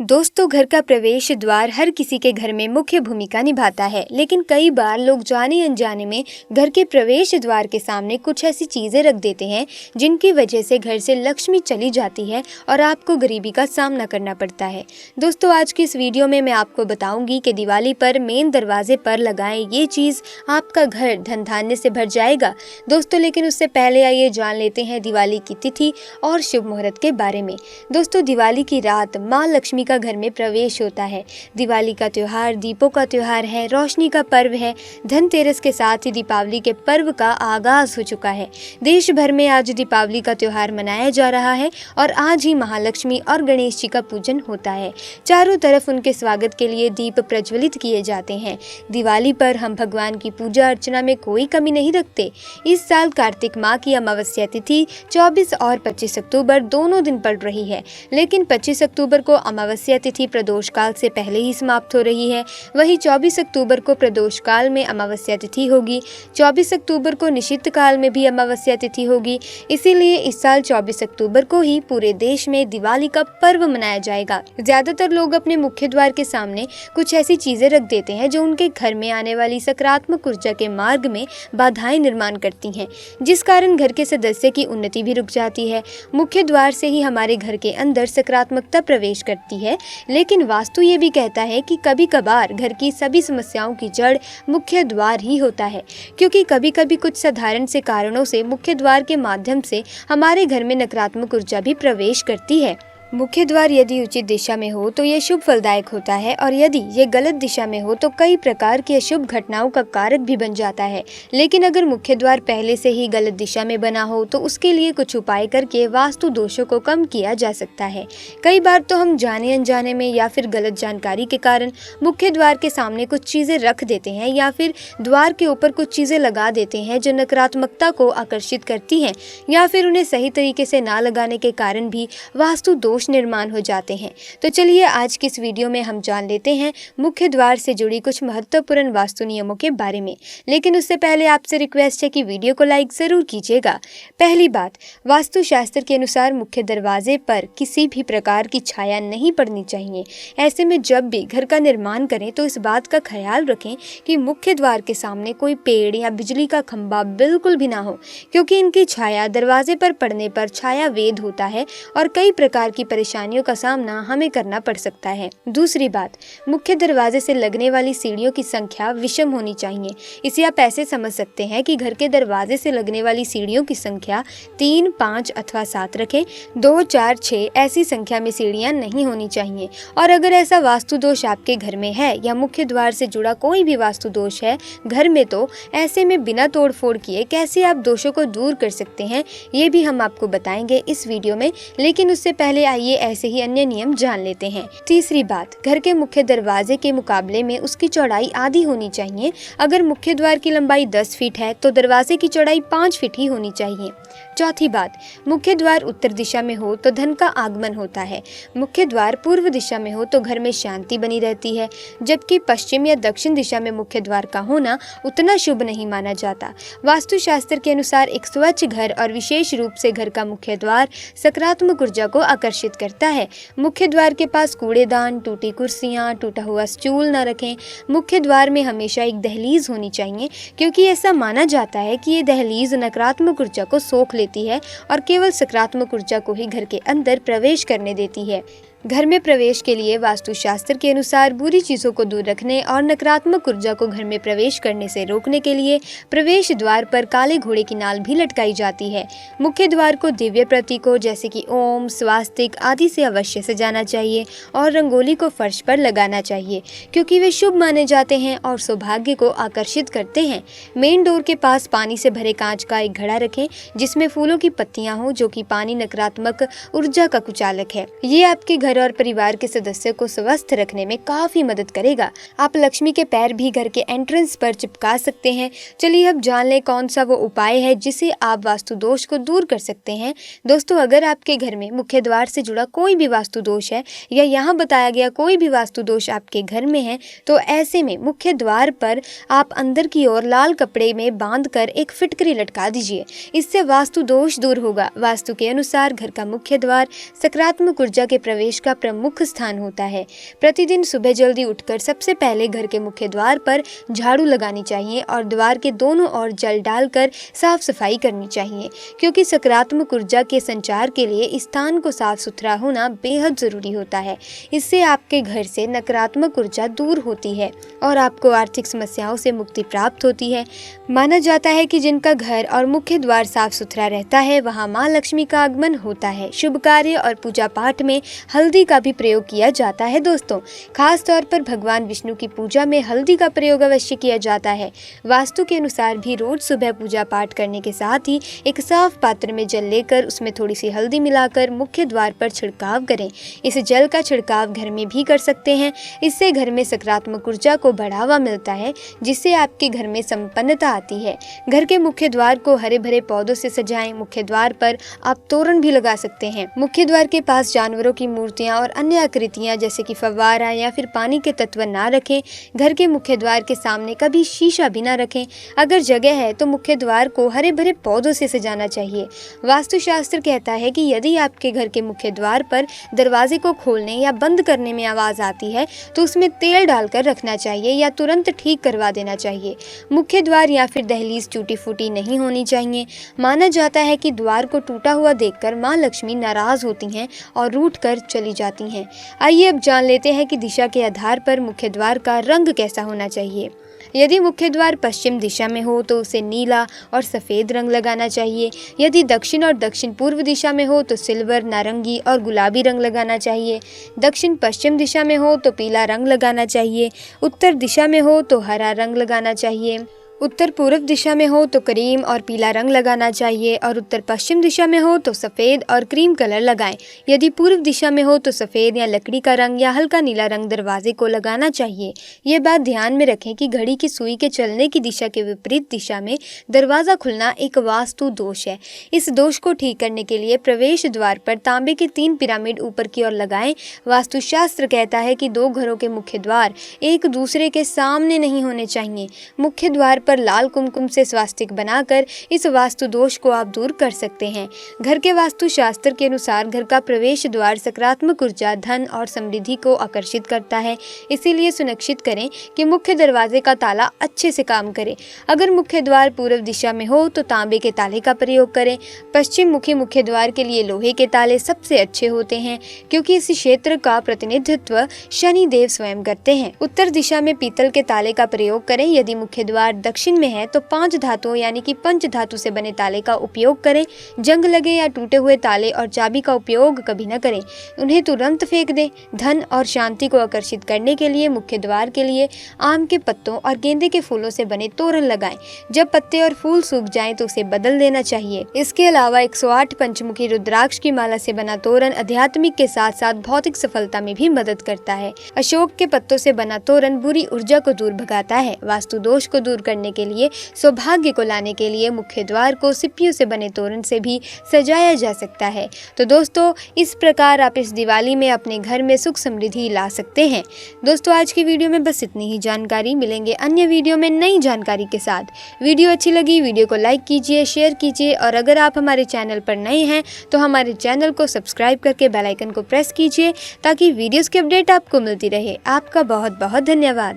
दोस्तों, घर का प्रवेश द्वार हर किसी के घर में मुख्य भूमिका निभाता है, लेकिन कई बार लोग जाने अनजाने में घर के प्रवेश द्वार के सामने कुछ ऐसी चीजें रख देते हैं जिनकी वजह से घर से लक्ष्मी चली जाती है और आपको गरीबी का सामना करना पड़ता है। दोस्तों, आज की इस वीडियो में मैं आपको बताऊंगी कि दिवाली पर मेन दरवाजे पर लगाएं ये चीज, आपका घर धन धान्य से भर जाएगा। दोस्तों, लेकिन उससे पहले आइए जान लेते हैं दिवाली की तिथि और शुभ मुहूर्त के बारे में। दोस्तों, दिवाली की रात माँ लक्ष्मी का घर में प्रवेश होता है। दिवाली का त्योहार दीपों का त्योहार है, रोशनी का पर्व है। धनतेरस के साथ ही दीपावली के पर्व का आगाज हो चुका है। देश भर में आज दीपावली का त्योहार मनाया जा रहा है और आज ही महालक्ष्मी और गणेश जी का पूजन होता है। चारों तरफ उनके स्वागत के लिए दीप प्रज्वलित किए जाते हैं। दिवाली पर हम भगवान की पूजा अर्चना में कोई कमी नहीं रखते। इस साल कार्तिक माह की अमावस्या तिथि 24 और 25 अक्टूबर दोनों दिन पड़ रही है, लेकिन 25 अक्टूबर को अमावस्या तिथि प्रदोष काल से पहले ही समाप्त हो रही है। वहीं 24 अक्टूबर को प्रदोष काल में अमावस्या तिथि होगी। 24 अक्टूबर को निशित काल में भी अमावस्या तिथि होगी। इसीलिए इस साल 24 अक्टूबर को ही पूरे देश में दिवाली का पर्व मनाया जाएगा। ज्यादातर लोग अपने मुख्य द्वार के सामने कुछ ऐसी चीजें रख देते हैं जो उनके घर में आने वाली सकारात्मक ऊर्जा के मार्ग में बाधाएं निर्माण करती हैं, जिस कारण घर के सदस्य की उन्नति भी रुक जाती है। मुख्य द्वार से ही हमारे घर के अंदर सकारात्मकता प्रवेश करती है, लेकिन वास्तु ये भी कहता है कि कभी कभार घर की सभी समस्याओं की जड़ मुख्य द्वार ही होता है, क्योंकि कभी कभी कुछ साधारण से कारणों से मुख्य द्वार के माध्यम से हमारे घर में नकारात्मक ऊर्जा भी प्रवेश करती है। मुख्य द्वार यदि उचित दिशा में हो तो यह शुभ फलदायक होता है, और यदि ये गलत दिशा में हो तो कई प्रकार की अशुभ घटनाओं का कारक भी बन जाता है। लेकिन अगर मुख्य द्वार पहले से ही गलत दिशा में बना हो तो उसके लिए कुछ उपाय करके वास्तु दोषों को कम किया जा सकता है। कई बार तो हम जाने अनजाने में या फिर गलत जानकारी के कारण मुख्य द्वार के सामने कुछ चीजें रख देते हैं या फिर द्वार के ऊपर कुछ चीजें लगा देते हैं जो नकारात्मकता को आकर्षित करती हैं, या फिर उन्हें सही तरीके से ना लगाने के कारण भी वास्तु निर्माण हो जाते हैं। तो चलिए आज की इस वीडियो में हम जान लेते हैं मुख्य द्वार से जुड़ी कुछ महत्वपूर्ण वास्तु नियमों के बारे में। लेकिन उससे पहले आपसे रिक्वेस्ट है कि वीडियो को लाइक जरूर कीजिएगा। पहली बात, वास्तु शास्त्र के अनुसार मुख्य दरवाजे पर किसी भी प्रकार की छाया नहीं पड़नी चाहिए। ऐसे में जब भी घर का निर्माण करें तो इस बात का ख्याल रखें कि मुख्य द्वार के सामने कोई पेड़ या बिजली का खंभा बिल्कुल भी ना हो, क्योंकि इनकी छाया दरवाजे पर पड़ने पर छाया वेद होता है और कई प्रकार की परेशानियों का सामना हमें करना पड़ सकता है। दूसरी बात, मुख्य दरवाजे से लगने वाली सीढ़ियों की संख्या विषम होनी चाहिए। इसे आप ऐसे समझ सकते हैं कि घर के दरवाजे से लगने वाली सीढ़ियों की संख्या 3, 5 अथवा 7 रखें। 2, 4, 6 ऐसी संख्या में सीढ़ियां नहीं होनी चाहिए। और अगर ऐसा वास्तु दोष आपके घर में है या मुख्य द्वार से जुड़ा कोई भी वास्तु दोष है घर में, तो ऐसे में बिना तोड़ फोड़ किए कैसे आप दोषों को दूर कर सकते हैं, ये भी हम आपको बताएंगे इस वीडियो में। लेकिन उससे पहले आइए ऐसे ही अन्य नियम जान लेते हैं। तीसरी बात, घर के मुख्य दरवाजे के मुकाबले में उसकी चौड़ाई आधी होनी चाहिए। अगर मुख्य द्वार की लंबाई 10 फीट है तो दरवाजे की चौड़ाई 5 फीट ही होनी चाहिए। चौथी बात, मुख्य द्वार उत्तर दिशा में हो तो धन का आगमन होता है। मुख्य द्वार पूर्व दिशा में हो तो घर में शांति बनी रहती है, जबकि पश्चिम या दक्षिण दिशा में मुख्य द्वार का होना उतना शुभ नहीं माना जाता। वास्तु शास्त्र के अनुसार एक स्वच्छ घर और विशेष रूप से घर का मुख्य द्वार सकारात्मक ऊर्जा को आकर्षित करता है। मुख्य द्वार के पास कूड़ेदान, टूटी कुर्सियां, टूटा हुआ स्टूल न रखें। मुख्य द्वार में हमेशा एक दहलीज होनी चाहिए, क्योंकि ऐसा माना जाता है कि ये दहलीज नकारात्मक ऊर्जा को सोख लेती है और केवल सकारात्मक ऊर्जा को ही घर के अंदर प्रवेश करने देती है। घर में प्रवेश के लिए वास्तु शास्त्र के अनुसार बुरी चीजों को दूर रखने और नकारात्मक ऊर्जा को घर में प्रवेश करने से रोकने के लिए प्रवेश द्वार पर काले घोड़े की नाल भी लटकाई जाती है। मुख्य द्वार को दिव्य प्रतीकों जैसे कि ओम, स्वास्तिक आदि से अवश्य सजाना चाहिए और रंगोली को फर्श पर लगाना चाहिए, क्योंकि वे शुभ माने जाते हैं और सौभाग्य को आकर्षित करते हैं। मेन डोर के पास पानी से भरे कांच का एक घड़ा रखें जिसमें फूलों की पत्तियां हो, जो कि पानी नकारात्मक ऊर्जा का कुचालक है। ये आपके घर और परिवार के सदस्यों को स्वस्थ रखने में काफी मदद करेगा। आप लक्ष्मी के पैर भी घर के एंट्रेंस पर चिपका सकते हैं। चलिए अब जान लें कौन सा वो उपाय है जिसे आप वास्तु दोष को दूर कर सकते हैं। दोस्तों, अगर आपके घर में मुख्य द्वार से जुड़ा कोई भी वास्तु दोष है या यहाँ बताया गया कोई भी वास्तु दोष आपके घर में है, तो ऐसे में मुख्य द्वार पर आप अंदर की ओर लाल कपड़े में बांधकर एक फिटकरी लटका दीजिए। इससे वास्तु दोष दूर होगा। वास्तु के अनुसार घर का मुख्य द्वार सकारात्मक ऊर्जा के प्रवेश प्रवेश का प्रमुख स्थान होता है। प्रतिदिन सुबह जल्दी उठकर सबसे पहले घर के मुख्य द्वार पर झाड़ू लगानी चाहिए और द्वार के दोनों ओर जल डालकर साफ सफाई करनी चाहिए, क्योंकि सकारात्मक ऊर्जा के संचार के लिए इस स्थान को साफ सुथरा होना बेहद ज़रूरी होता है। इससे आपके घर से नकारात्मक ऊर्जा दूर होती है और आपको आर्थिक समस्याओं से मुक्ति प्राप्त होती है। माना जाता है कि जिनका घर और मुख्य द्वार साफ सुथरा रहता है वहाँ माँ लक्ष्मी का आगमन होता है। शुभ कार्य और पूजा पाठ में हल्दी का भी प्रयोग किया जाता है। दोस्तों, खास तौर पर भगवान विष्णु की पूजा में हल्दी का प्रयोग अवश्य किया जाता है। वास्तु के अनुसार भी रोज सुबह पूजा पाठ करने के साथ ही एक साफ पात्र में जल लेकर उसमें थोड़ी सी हल्दी मिलाकर मुख्य द्वार पर छिड़काव करें। इस जल का छिड़काव घर में भी कर सकते हैं। इससे घर में सकारात्मक ऊर्जा को बढ़ावा मिलता है, जिससे आपके घर में संपन्नता आती है। घर के मुख्य द्वार को हरे भरे पौधों से सजाएं। मुख्य द्वार पर आप तोरण भी लगा सकते हैं। मुख्य द्वार के पास जानवरों की मूर्तियां और अन्य आकृतियां जैसे कि फव्वारा या फिर पानी के तत्व ना रखें। घर के मुख्य द्वार के सामने कभी शीशा भी ना रखें। अगर जगह है तो मुख्य द्वार को हरे भरे पौधों से सजाना चाहिए। वास्तुशास्त्र कहता है कि यदि आपके घर के मुख्य द्वार पर दरवाजे को खोलने या बंद करने में आवाज़ आती है तो उसमें तेल डालकर रखना चाहिए या तुरंत ठीक करवा देना चाहिए। मुख्य द्वार या फिर दहलीज टूटी फूटी नहीं होनी चाहिए। माना जाता है कि द्वार को टूटा हुआ देखकर माँ लक्ष्मी नाराज होती हैं और रूठ कर चली जाती हैं। आइए अब जान लेते हैं कि दिशा के आधार पर मुख्य द्वार का रंग कैसा होना चाहिए। यदि मुख्य द्वार पश्चिम दिशा में हो तो उसे नीला और सफ़ेद रंग लगाना चाहिए। यदि दक्षिण और दक्षिण पूर्व दिशा में हो तो सिल्वर, नारंगी और गुलाबी रंग लगाना चाहिए। दक्षिण पश्चिम दिशा में हो तो पीला रंग लगाना चाहिए। उत्तर दिशा में हो तो हरा रंग लगाना चाहिए। उत्तर पूर्व दिशा में हो तो क्रीम और पीला रंग लगाना चाहिए और उत्तर पश्चिम दिशा में हो तो सफ़ेद और क्रीम कलर लगाएं। यदि पूर्व दिशा में हो तो सफ़ेद या लकड़ी का रंग या हल्का नीला रंग दरवाजे को लगाना चाहिए। ये बात ध्यान में रखें कि घड़ी की सुई के चलने की दिशा के विपरीत दिशा में दरवाज़ा खुलना एक वास्तु दोष है। इस दोष को ठीक करने के लिए प्रवेश द्वार पर तांबे के 3 पिरामिड ऊपर की ओर लगाएं। वास्तुशास्त्र कहता है कि 2 घरों के मुख्य द्वार एक दूसरे के सामने नहीं होने चाहिए। मुख्य द्वार पर लाल कुमकुम से स्वास्तिक बनाकर इस वास्तु दोष को आप दूर कर सकते हैं। घर के वास्तु शास्त्र के अनुसार घर का प्रवेश द्वार सकारात्मक ऊर्जा, धन और समृद्धि को आकर्षित करता है। इसीलिए सुनिश्चित करें कि मुख्य दरवाजे का ताला अच्छे से काम करे। अगर मुख्य द्वार पूर्व दिशा में हो तो तांबे के ताले का प्रयोग करें। पश्चिम मुखी मुख्य द्वार के लिए लोहे के ताले सबसे अच्छे होते हैं, क्योंकि इस क्षेत्र का प्रतिनिधित्व शनि देव स्वयं करते हैं। उत्तर दिशा में पीतल के ताले का प्रयोग करें। यदि मुख्य द्वार दक्षिण में है तो 5 धातुओं यानी कि पंच धातु से बने ताले का उपयोग करें। जंग लगे या टूटे हुए ताले और चाबी का उपयोग कभी न करें, उन्हें तुरंत फेंक दें। धन और शांति को आकर्षित करने के लिए मुख्य द्वार के लिए आम के पत्तों और गेंदे के फूलों से बने तोरण लगाएं। जब पत्ते और फूल सूख जाएं तो उसे बदल देना चाहिए। इसके अलावा 108 पंचमुखी रुद्राक्ष की माला से बना तोरण आध्यात्मिक के साथ साथ भौतिक सफलता में भी मदद करता है। अशोक के पत्तों से बना तोरण बुरी ऊर्जा को दूर भगाता है। वास्तु दोष को दूर करने के लिए, सौभाग्य को लाने के लिए मुख्य द्वार को सिप्पियों से बने तोरण से भी सजाया जा सकता है। तो दोस्तों, इस प्रकार आप इस दिवाली में अपने घर में सुख समृद्धि ला सकते हैं। दोस्तों, आज की वीडियो में बस इतनी ही जानकारी। मिलेंगे अन्य वीडियो में नई जानकारी के साथ। वीडियो अच्छी लगी वीडियो को लाइक कीजिए, शेयर कीजिए और अगर आप हमारे चैनल पर नए हैं तो हमारे चैनल को सब्सक्राइब करके बेल आइकन को प्रेस कीजिए ताकि वीडियोस की अपडेट आपको मिलती रहे। आपका बहुत बहुत धन्यवाद।